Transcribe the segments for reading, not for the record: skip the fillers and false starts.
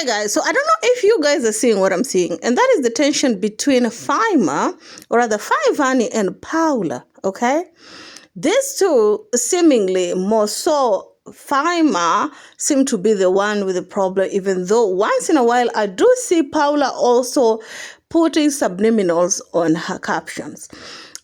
Okay, guys, so I don't know if you guys are seeing what I'm seeing, and that is the tension between Fahyma, or rather Rayvanny and Paula, okay? These two seemingly more so, Fahyma seem to be the one with the problem, even though once in a while I do see Paula also putting subliminals on her captions.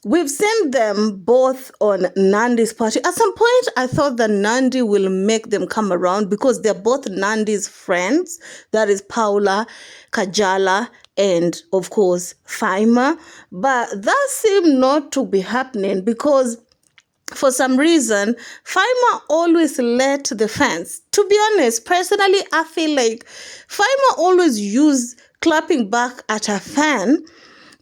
We've seen them both on Nandi's party. At some point, I thought that Nandi will make them come around because they're both Nandi's friends. That is Paula, Kajala, and of course, Fahyma. But that seemed not to be happening because for some reason, Fahyma always let the fans. To be honest, personally, I feel like Fahyma always use clapping back at a fan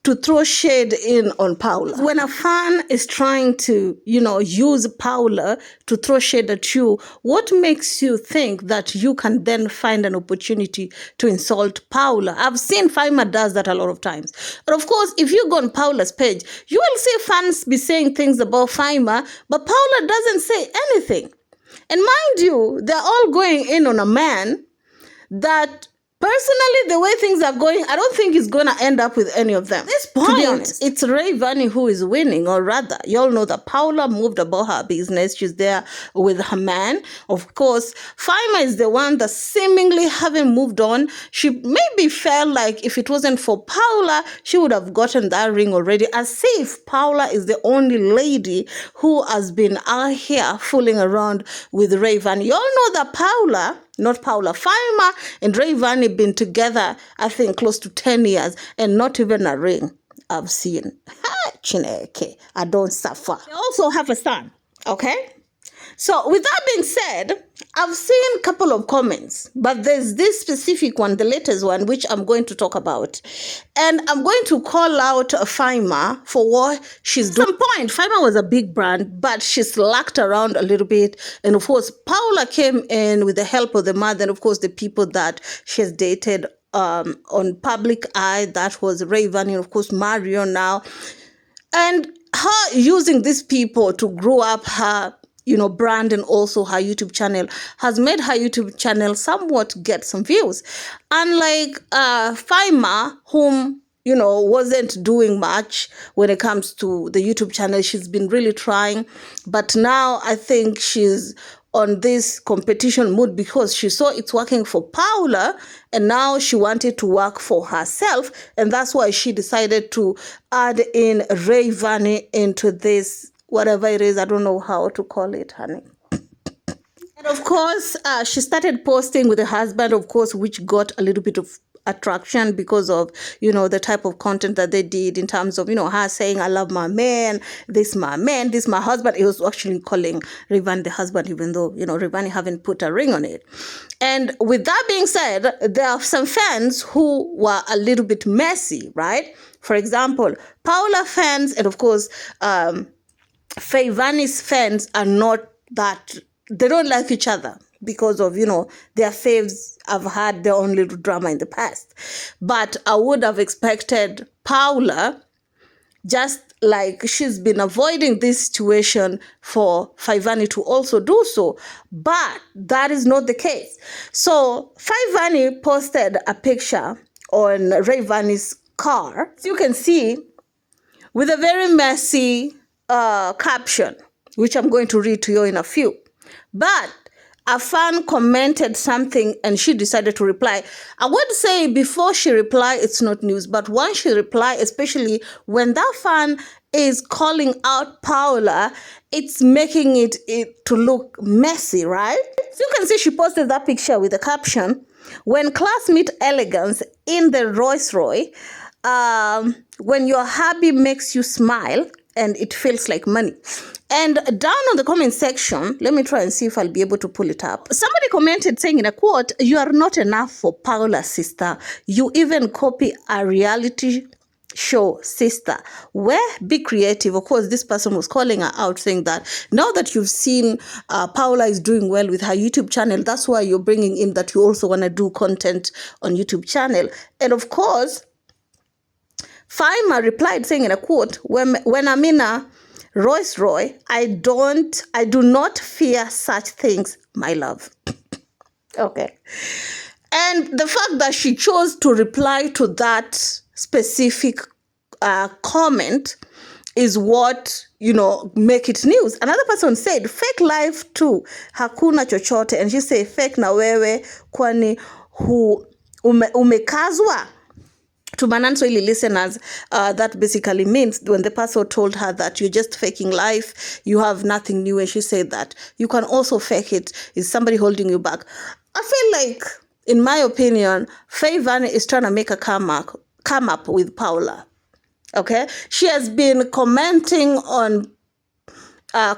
to throw shade in on Paula. When a fan is trying to, use Paula to throw shade at you, what makes you think that you can then find an opportunity to insult Paula? I've seen Fahyma does that a lot of times. But of course, if you go on Paula's page, you will see fans be saying things about Fahyma, but Paula doesn't say anything. And mind you, they're all going in on a man that personally, the way things are going, I don't think he's going to end up with any of them. At this point, to be honest, it's Rayvanny who is winning, or rather, you all know that Paula moved about her business. She's there with her man. Of course, Fahyma is the one that seemingly haven't moved on. She maybe felt like if it wasn't for Paula, she would have gotten that ring already, as if Paula is the only lady who has been out here fooling around with Rayvanny. You all know that Fahyma and Rayvanny been together, I think, close to 10 years, and not even a ring I've seen. Chineke, I don't suffer. They also have a son, okay? So with that being said, I've seen a couple of comments, but there's this specific one, the latest one, which I'm going to talk about. And I'm going to call out Fahyma for what she's doing. At some point, Fahyma was a big brand, but she slacked around a little bit. And of course, Paula came in with the help of the mother, and of course, the people that she has dated on public eye. That was Rayvanny, and of course, Mario now. And her using these people to grow up her brand, and also her YouTube channel has made her YouTube channel somewhat get some views. Unlike Fahyma, whom, wasn't doing much when it comes to the YouTube channel. She's been really trying, but now I think she's on this competition mood because she saw it's working for Paula, and now she wanted to work for herself, and that's why she decided to add in Rayvanny into this, whatever it is. I don't know how to call it, honey. And of course, she started posting with her husband, of course, which got a little bit of attraction because of, the type of content that they did in terms of, her saying, I love my man, this my husband. He was actually calling Rayvanny the husband, even though, Rayvanny haven't put a ring on it. And with that being said, there are some fans who were a little bit messy, right? For example, Paula fans, and of course, Rayvanny's fans are not that, they don't like each other because of, their faves have had their own little drama in the past. But I would have expected Paula, just like she's been avoiding this situation, for Rayvanny to also do so. But that is not the case. So Rayvanny posted a picture on Rayvanny's car, as you can see, with a very messy caption, which I'm going to read to you in a few. But a fan commented something and she decided to reply. I would say before she replied, it's not news. But once she replied, especially when that fan is calling out Paula, it's making it to look messy, right? So you can see she posted that picture with the caption, when class meet elegance in the Rolls Royce, when your hubby makes you smile and it feels like money. And down on the comment section, let me try and see if I'll be able to pull it up. Somebody commented saying in a quote, you are not enough for Paula, sister. You even copy a reality show, sister. Where? Be creative. Of course, this person was calling her out, saying that now that you've seen Paula is doing well with her YouTube channel, that's why you're bringing in that you also want to do content on YouTube channel. And of course, Fahyma replied saying in a quote, when I'm in a Rolls Royce, I do not fear such things, my love. Okay. And the fact that she chose to reply to that specific comment is what, make it news. Another person said, fake life too, hakuna chochote. And she said, fake na wewe, kwani umekazwa. To Manan Swahili listeners, that basically means when the person told her that you're just faking life, you have nothing new, and she said that you can also fake it. Is somebody holding you back? I feel like, in my opinion, Rayvanny is trying to make a come up with Paula. Okay, she has been commenting on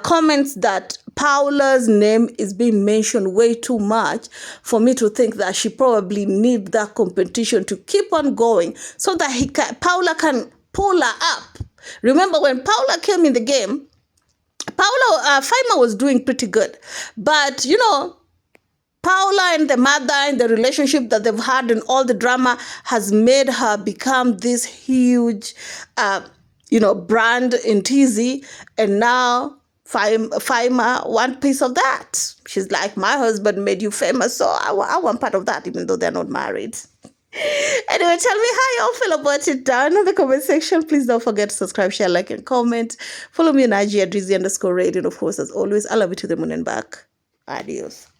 comments that Paula's name is being mentioned way too much for me to think that she probably needs that competition to keep on going so that Paula can pull her up. Remember when Paula came in the game, Fahyma was doing pretty good. But, Paula and the mother and the relationship that they've had and all the drama has made her become this huge, brand in TZ. And now Fahyma want piece of that. She's like, my husband made you famous, so I want part of that, even though they're not married. Anyway, tell me how y'all feel about it down in the comment section. Please don't forget to subscribe, share, like, and comment. Follow me on IG at Drizzy_radio. And of course, as always, I love you to the moon and back. Adios.